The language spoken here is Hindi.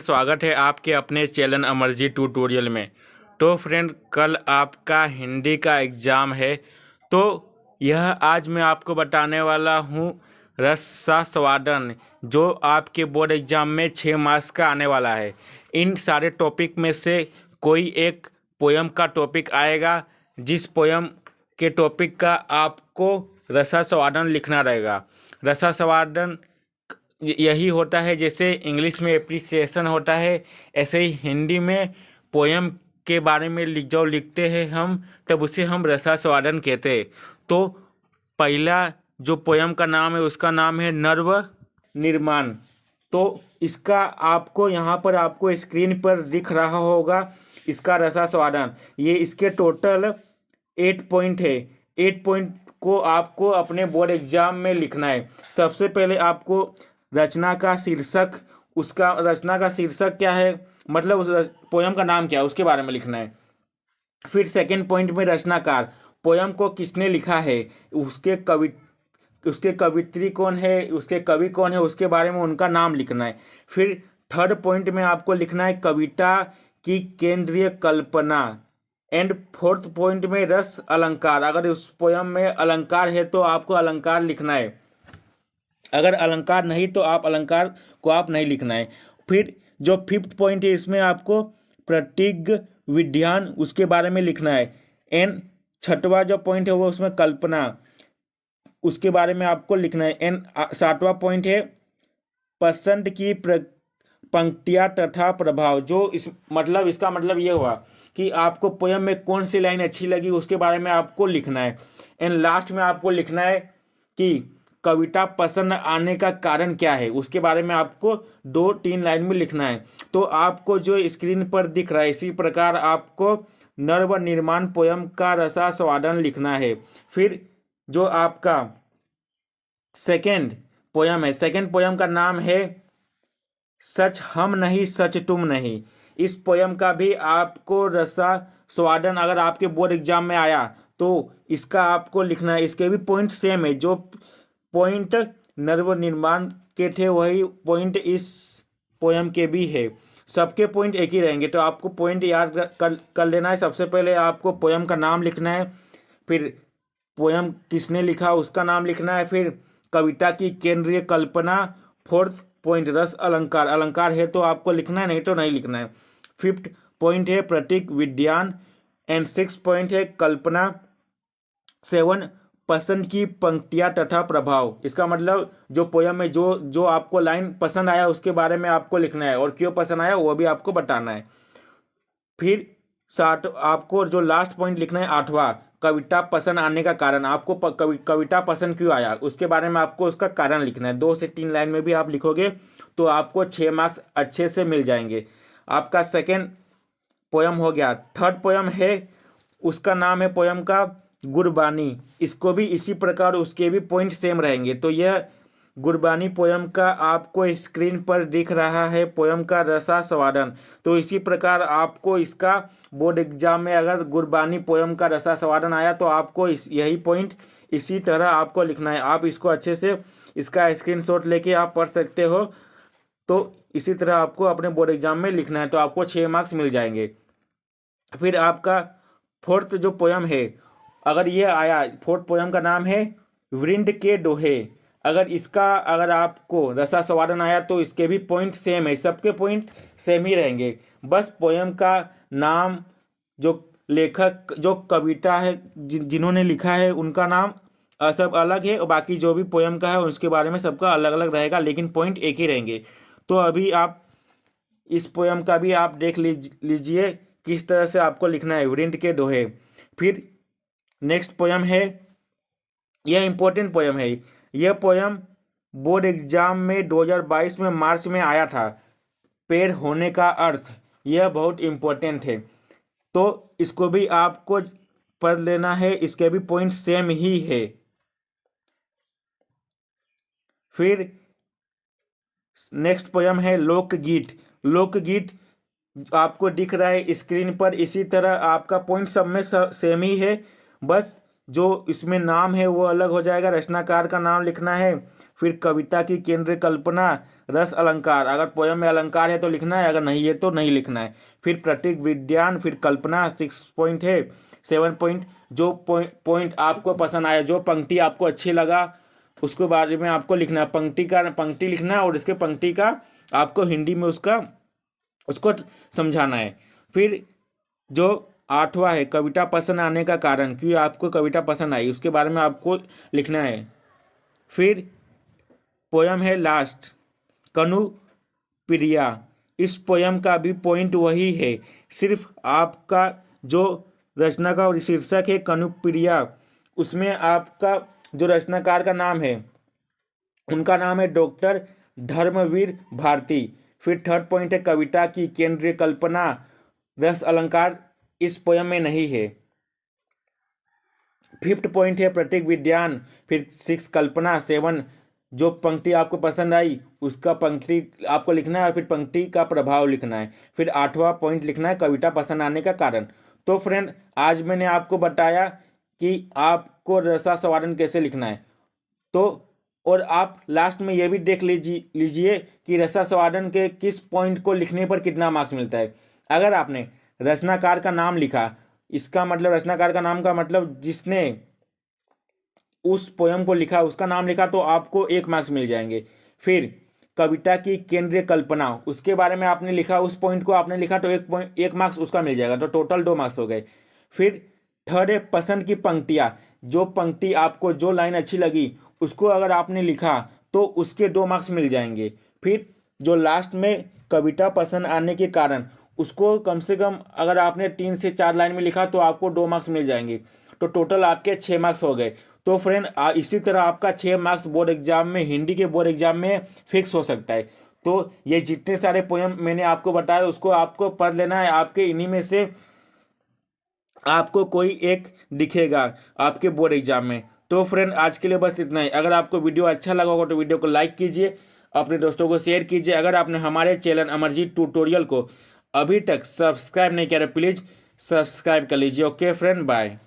स्वागत है आपके अपने चैनल अमरजी ट्यूटोरियल में। तो फ्रेंड, कल आपका हिंदी का एग्ज़ाम है। तो यह आज मैं आपको बताने वाला हूँ रसास्वादन, जो आपके बोर्ड एग्ज़ाम में 6 मार्क्स का आने वाला है। इन सारे टॉपिक में से कोई एक पोयम का टॉपिक आएगा, जिस पोयम के टॉपिक का आपको रसास्वादन लिखना रहेगा। रसास्वादन यही होता है, जैसे इंग्लिश में एप्रिसिएशन होता है, ऐसे ही हिंदी में पोयम के बारे में लिखते हैं हम, तब उसे हम रसास्वादन कहते हैं। तो पहला जो पोयम का नाम है उसका नाम है नर्व निर्माण। तो इसका आपको यहाँ पर आपको स्क्रीन पर दिख रहा होगा इसका रसास्वादन। ये इसके टोटल 8 पॉइंट है। 8 पॉइंट को आपको अपने बोर्ड एग्जाम में लिखना है। सबसे पहले आपको रचना का शीर्षक, उसका रचना का शीर्षक क्या है, मतलब उस पोयम का नाम क्या है, उसके बारे में लिखना है। फिर सेकंड पॉइंट में रचनाकार, पोयम को किसने लिखा है, उसके कवित्री कौन है, उसके कवि कौन है, उसके बारे में उनका नाम लिखना है। फिर थर्ड पॉइंट में आपको लिखना है कविता की केंद्रीय कल्पना। एंड फोर्थ पॉइंट में रस अलंकार, अगर उस पोयम में अलंकार है तो आपको अलंकार लिखना है, अगर अलंकार नहीं तो आप अलंकार को आप नहीं लिखना है। फिर जो फिफ्थ पॉइंट है इसमें आपको प्रतीक विज्ञान, उसके बारे में लिखना है। एंड छठवां जो पॉइंट है वो उसमें कल्पना, उसके बारे में आपको लिखना है। एंड सातवां पॉइंट है पसंद की पंक्तियाँ तथा प्रभाव, जो इसका मतलब ये हुआ कि आपको पोयम में कौन सी लाइन अच्छी लगी उसके बारे में आपको लिखना है। एंड लास्ट में आपको लिखना है कि कविता पसंद आने का कारण क्या है, उसके बारे में आपको 2-3 लाइन में लिखना है। तो आपको जो स्क्रीन पर दिख रहा है इसी प्रकार आपको नर्व निर्माण पोयम का रसास्वादन लिखना है। फिर जो आपका सेकंड पोयम है, सेकंड पोयम का नाम है सच हम नहीं सच तुम नहीं। इस पोयम का भी आपको रसास्वादन, अगर आपके बोर्ड एग्जाम में आया तो इसका आपको लिखना है। इसके भी पॉइंट सेम है, जो पॉइंट नर्व निर्माण के थे वही पॉइंट इस पोयम के भी है, सबके पॉइंट एक ही रहेंगे। तो आपको पॉइंट याद कर लेना है। सबसे पहले आपको पोयम का नाम लिखना है, फिर पोयम किसने लिखा उसका नाम लिखना है, फिर कविता की केंद्रीय कल्पना, फोर्थ पॉइंट रस अलंकार, अलंकार है तो आपको लिखना है, नहीं तो नहीं लिखना है। फिफ्थ पॉइंट है प्रतीक विज्ञान। एंड सिक्स पॉइंट है कल्पना। 7 पसंद की पंक्तियाँ तथा प्रभाव, इसका मतलब जो पोयम में जो आपको लाइन पसंद आया उसके बारे में आपको लिखना है और क्यों पसंद आया वो भी आपको बताना है। फिर आपको जो लास्ट पॉइंट लिखना है 8वां, कविता पसंद आने का कारण, आपको कविता पसंद क्यों आया उसके बारे में आपको उसका कारण लिखना है। 2 से 3 लाइन में भी आप लिखोगे तो आपको 6 मार्क्स अच्छे से मिल जाएंगे। आपका सेकेंड पोयम हो गया। थर्ड पोयम है, उसका नाम है पोयम का गुरबानी। इसको भी इसी प्रकार उसके भी पॉइंट सेम रहेंगे। तो यह गुरबानी पोयम का आपको स्क्रीन पर दिख रहा है पोयम का रसास्वादन। तो इसी प्रकार आपको इसका बोर्ड एग्जाम में अगर गुरबानी पोयम का रसास्वादन आया तो आपको यही पॉइंट इसी तरह आपको लिखना है। आप इसको अच्छे से इसका स्क्रीनशॉट लेके आप पढ़ सकते हो। तो इसी तरह आपको अपने बोर्ड एग्जाम में लिखना है, तो आपको 6 मार्क्स मिल जाएंगे। फिर आपका फोर्थ जो पोयम है, अगर ये आया, फोर्थ पोयम का नाम है वृंद के दोहे। अगर आपको रसास्वादन आया तो इसके भी पॉइंट सेम है, सबके पॉइंट सेम ही रहेंगे। बस पोयम का नाम, जो लेखक, जो कविता है, जिन्होंने लिखा है उनका नाम सब अलग है, और बाकी जो भी पोयम का है उसके बारे में सबका अलग अलग रहेगा, लेकिन पॉइंट एक ही रहेंगे। तो अभी आप इस पोयम का भी आप देख लीजिए किस तरह से आपको लिखना है, वृंद के दोहे। फिर नेक्स्ट पोयम है, यह इंपॉर्टेंट पोयम है। यह पोयम बोर्ड एग्जाम में 2022 में मार्च में आया था। पेड़ होने का अर्थ, यह बहुत इंपॉर्टेंट है, तो इसको भी आपको पढ़ लेना है, इसके भी पॉइंट सेम ही है। फिर नेक्स्ट पोयम है लोकगीत। लोकगीत आपको दिख रहा है स्क्रीन पर, इसी तरह आपका पॉइंट सब में सेम ही है, बस जो इसमें नाम है वो अलग हो जाएगा, रचनाकार का नाम लिखना है। फिर कविता की केंद्रीय कल्पना, रस अलंकार, अगर पोयम में अलंकार है तो लिखना है, अगर नहीं है तो नहीं लिखना है। फिर प्रतीक विज्ञान, फिर कल्पना 6 पॉइंट है। 7 पॉइंट, जो पॉइंट आपको पसंद आया, जो पंक्ति आपको अच्छी लगा उसके बारे में आपको लिखना है। पंक्ति लिखना है और इसके पंक्ति का आपको हिंदी में उसको समझाना है। फिर जो 8वां है कविता पसंद आने का कारण, क्यों आपको कविता पसंद आई उसके बारे में आपको लिखना है। फिर पोयम है लास्ट, कनु प्रिया, इस पोयम का भी पॉइंट वही है, सिर्फ आपका जो रचना का शीर्षक है कनु प्रिया, उसमें आपका जो रचनाकार का नाम है उनका नाम है डॉक्टर धर्मवीर भारती। फिर 3rd पॉइंट है कविता की केंद्रीय कल्पना, रस अलंकार इस पोयम में नहीं है। 5th पॉइंट है प्रतीक विज्ञान। फिर 6 कल्पना। 7 जो पंक्ति आपको पसंद आई उसका पंक्ति आपको लिखना है और फिर पंक्ति का प्रभाव लिखना है। फिर 8वां पॉइंट लिखना है कविता पसंद आने का कारण। तो फ्रेंड आज मैंने आपको बताया कि आपको रसा संवादन कैसे लिखना है। तो और आप लास्ट में ये भी देख लीजिए कि रसा संवादन के किस पॉइंट को लिखने पर कितना मार्क्स मिलता है। अगर आपने रचनाकार का नाम लिखा, इसका मतलब रचनाकार का नाम का मतलब जिसने उस पोयम को लिखा उसका नाम लिखा, तो आपको 1 मार्क्स मिल जाएंगे। फिर कविता की केंद्रीय कल्पना, उसके बारे में आपने लिखा, उस पॉइंट को आपने लिखा तो 1 मार्क्स उसका मिल जाएगा, तो टोटल 2 मार्क्स हो गए। फिर 3rd है पसंद की पंक्तियाँ, जो पंक्ति आपको जो लाइन अच्छी लगी उसको अगर आपने लिखा तो उसके 2 मार्क्स मिल जाएंगे। फिर जो लास्ट में कविता पसंद आने के कारण, उसको कम से कम अगर आपने 3 से 4 लाइन में लिखा तो आपको 2 मार्क्स मिल जाएंगे, तो टोटल आपके 6 मार्क्स हो गए। तो फ्रेंड इसी तरह आपका 6 मार्क्स बोर्ड एग्जाम में, हिंदी के बोर्ड एग्जाम में फिक्स हो सकता है। तो ये जितने सारे पोयम मैंने आपको बताया उसको आपको पढ़ लेना है, आपके इन्हीं में से आपको कोई एक दिखेगा आपके बोर्ड एग्जाम में। तो फ्रेंड आज के लिए बस इतना ही। अगर आपको वीडियो अच्छा लगा होगा तो वीडियो को लाइक कीजिए, अपने दोस्तों को शेयर कीजिए। अगर आपने हमारे चैनल अमरजीत ट्यूटोरियल को अभी तक सब्सक्राइब नहीं किया तो प्लीज़ सब्सक्राइब कर लीजिए। Okay friend, bye.